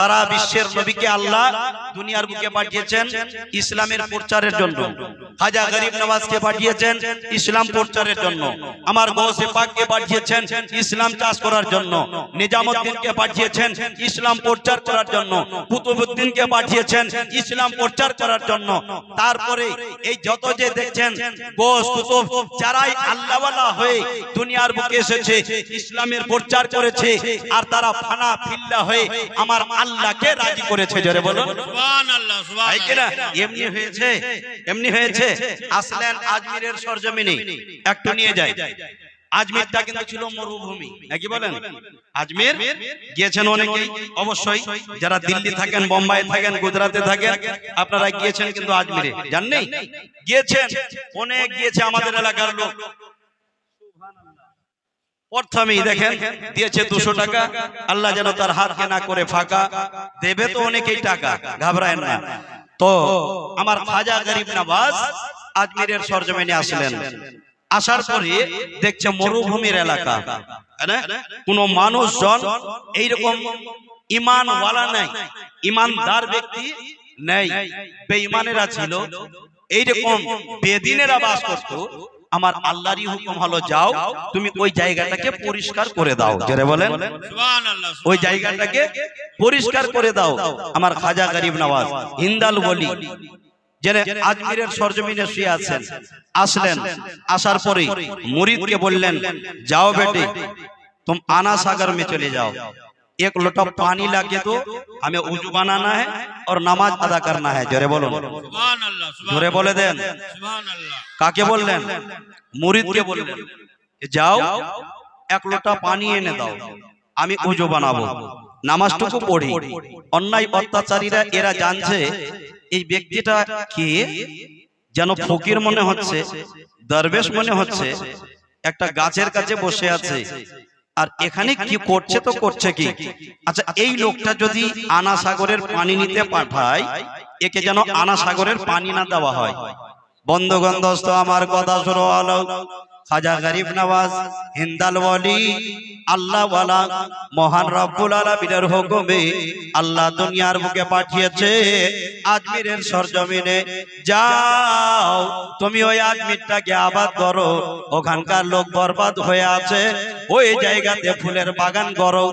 সারা বিশ্বের নবীকে আল্লাহ দুনিয়ার বুকে পাঠিয়েছেন ইসলামের প্রচারের জন্য। খাজা গরিব নওয়াজকে পাঠিয়েছেন ইসলাম প্রচারের জন্য। আমার গৌসে পাককে পাঠিয়েছেন ইসলাম চাষ করার জন্য। নিজামউদ্দিনকে পাঠিয়েছেন ইসলাম প্রচার করার জন্য। কুতুবউদ্দিনকে পাঠিয়েছেন ইসলাম প্রচার করার জন্য। তারপরে এই যত যে দেখছেন গোস কুতুব যারাই আল্লাহওয়ালা হয়ে দুনিয়ার বুকে এসেছে, ইসলামের প্রচার করেছে, আর তারা ফানা ফিল্লা হয়ে আমার আল্লাহকে রাজি করেছে। জোরে বলুন সুবহানাল্লাহ। সুবহানাল্লাহ। এমনি হয়েছে। আসলেন আজমিরের সরজমিনে, একটু নিয়ে যাই। আজমিরটা কিন্তু ছিল মরুভূমি, নাকি বলেন? আজমির গিয়েছেন অনেকেই, অবশ্যই যারা দিল্লি থাকেন, বোম্বাই থাকেন, গুজরাটে থাকেন, আপনারা গিয়েছেন, কিন্তু আজমিরে যান নাই? গিয়েছেন, অনেক গিয়েছে আমাদের এলাকার লোক। প্রথমেই দেখেন দিয়েছে 200 টাকা। আল্লাহ যেন তার হাতকে না করে ফাঁকা, দেবে তো অনেকেই টাকা, ঘাবড়ায়েন না। তো আমার খাজা গরিব নওয়াজ আজমিরের সরজমিনে আসলেন। আসার পরে দেখছে মরুভূমির এলাকা, কোন মানুষজন এইরকম ঈমানওয়ালা নাই, ঈমানদার ব্যক্তি নেই, বেঈমানেরা ছিল। এইরকম বেদিনেরা বাস করত। আমার আল্লাহরই হুকুম হলো, যাও তুমি ওই জায়গাটাকে পরিষ্কার করে দাও। জোরে বলেন সুবহানাল্লাহ। ওই জায়গাটাকে পরিষ্কার করে দাও। আমার খাজা গরিব নওয়াজ হিন্দাল বলি জেনে আজমিরের সরজমিনে শুয়ে আছেন। আসলেন, আসার পরে মুরিদকে বললেন, যাও बेटे तुम आना सागर में चले जाओ, एक लोटा पानी लाके दो, हमें वुजू बनाना है और नमाज अदा करना है। जोरे बोलो सुभान अल्लाह। जोरे बोले देन सुभान अल्लाह। काके बोललेन? मुरीदके बोललेन, যাও এক লোটা পানি এনে দাও, আমি ওযু বানাবো, নামাজটুকু পড়ি। অন্যায় অত্যাচারীরা এরা জানছে এই ব্যক্তিটা কি, যেন ফকির মনে হচ্ছে, দরবেশ মনে হচ্ছে, একটা গাছের কাছে বসে আছে, আর এখানে কি করছে তো করছে কি। আচ্ছা, এই লোকটা যদি আনা সাগরের পানি নিতে পাঠায়, একে যেন আনা সাগরের পানি না দেওয়া হয়। বন্ধুগণ, দোস্ত, আমার কথা শুরু হলো। খাজা গরিব নওয়াজ হিন্দাল ওয়ালি, আল্লাহ ওয়ালা, মহান রব্বুল আলামিনের হুকুমে আল্লাহ দুনিয়ার বুকে পাঠিয়েছে আজমিরের সরজমিনে। যাও তুমি ওই আজমিরটাকে আবাদ করো, ওখানকার লোক বরবাদ হয়ে আছে, ওই জায়গাতে ফুলের বাগান করো।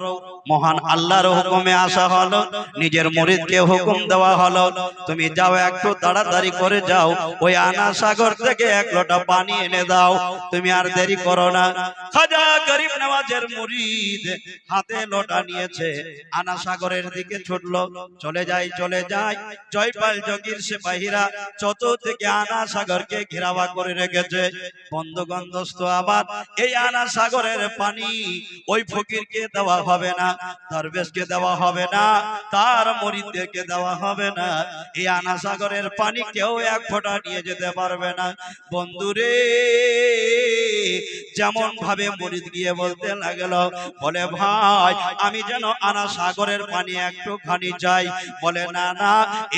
মহান আল্লাহর হুকুমে আসা হলো, নিজের মুরিদকে হুকুম দেওয়া হলো, তুমি যাও, একটু তাড়াতাড়ি করে যাও, ওই আনা সাগর থেকে এক লোটা পানি এনে দাও, তুমি আর দেরি করো না। খাজা গরিব নওয়াজের মুরিদ হাতে লোটা নিয়েছে, আনা সাগরের দিকে ছুটলো। চলে যায় জয়পাল যোগীর সিপাহীরা চতুর্দিকে আনা সাগরকে ঘেরাওয়া করে রেখেছে। বন্ধুগণ, দোস্ত আমার, এই আনা সাগরের পানি ওই ফকিরকে দেওয়া হবে না, দরবেশকে দেওয়া হবে না, তার মুরিদদেরকে দেওয়া হবে না। এই আনা সাগরের পানি কেউ এক ফোঁটা নিয়ে যেতে পারবে না। বন্ধুরে, যেমন ভাবে মুরিদ গিয়ে বলতে লাগলো, বলে, ভাই আমি যেন আনা সাগরের পানি একটুখানি চাই। বলে, না না,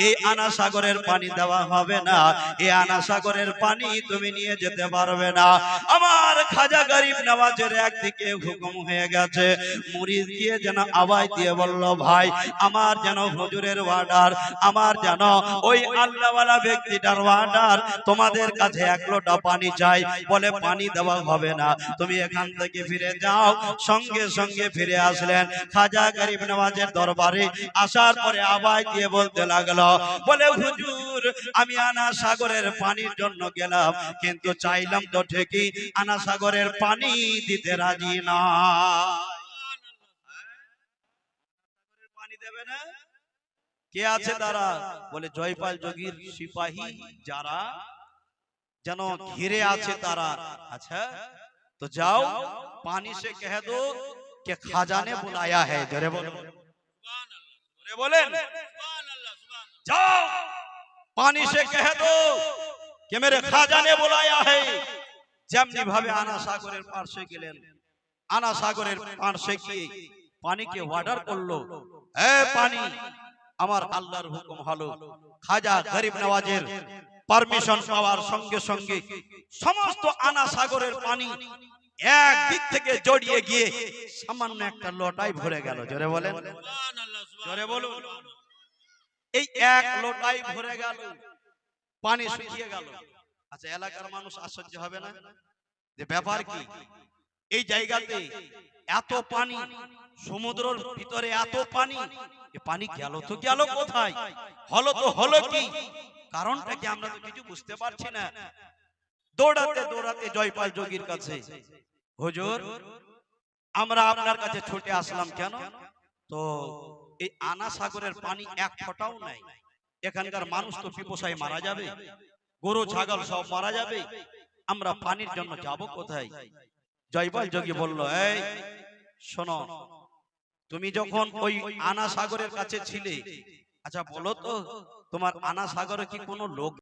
এই আনা সাগরের পানি দেওয়া হবে না, এই আনা সাগরের পানি তুমি নিয়ে যেতে পারবে না। আমার খাজা গরিব নওয়াজের একদিকে হুকুম হয়ে গেছে, মুরিদ গিয়ে যেন আওয়াজ দিয়ে বলল, ভাই আমার যেন হুজুরের অর্ডার, আমার যেন ওই আল্লাহওয়ালা ব্যক্তিটার অর্ডার, তোমাদের কাছে এক লোটা পানি চাই। বলে, পানি দেওয়া হবে না, তুমি এখান থেকে ফিরে যাও। সঙ্গে সঙ্গে ফিরে আসলেন খাজা গরিব নওয়াজের দরবারে। আসার পরে আওয়াজ দিয়ে বলতে লাগলো, বলে, হুজুর আমি আনা সাগরের পানির জন্য গেলাম, কিন্তু চাইলাম তো ঠিকই, আনা সাগরের পানি দিতে রাজি না। কে আছে তারা? বলে, জয়পাল যোগীর সিপাহী যারা যেন ঘিরে আছে তারা। আচ্ছা, তো যাও, পানি से कह दो कि खाजा ने बुलाया है। जरे बोलो बोलें, जाओ पानी से कह दो कि मेरे खाजा ने बुलाया है। যেমনি ভাবে আনা সাগরের পাশে গেলেন, আনা সাগরের পাশে গিয়ে পানিকে অর্ডার করলো, এ পানি, আমার আল্লাহর হুকুম হলো, খাজা গরিব নওয়াজের পারমিশন পাওয়ার সঙ্গে সঙ্গে সমস্ত আনা সাগরের পানি এক দিক থেকে জড়িয়ে গিয়ে সামান্য একটা লোটায় ভরে গেল। জোরে বলেন সুবহানাল্লাহ। জোরে বলুন। এই এক লোটাই ভরে গেল, পানি শুকিয়ে গেল। আচ্ছা, এলাকার মানুষ আশ্চর্য হবে না যে ব্যাপার কি? এই জায়গাতে এত পানি, সমুদ্রের ভিতরে এত পানি, এ পানি গেল তো গেল কোথায়, হলো তো হলো কি, কারণটা কি আমরা তো কিছু বুঝতে পারছি না। দৌড়াতে দৌড়াতে জয়পাল যোগীর কাছে, হুজুর আমরা আপনার কাছে ছুটে আসলাম কেন? তো এই আনা সাগরের পানি এক ফোঁটাও নাই, এখানকার মানুষ তো পিপাসায় মারা যাবে, গরু ছাগল সব মারা যাবে, আমরা পানির জন্য যাব কোথায়? জয়পাল যোগী বলল, এই শোনো, তুমি যখন ওই আনা সাগরের কাছে ছিলে, আচ্ছা বলো তো তোমার আনা সাগরে কি কোনো লোক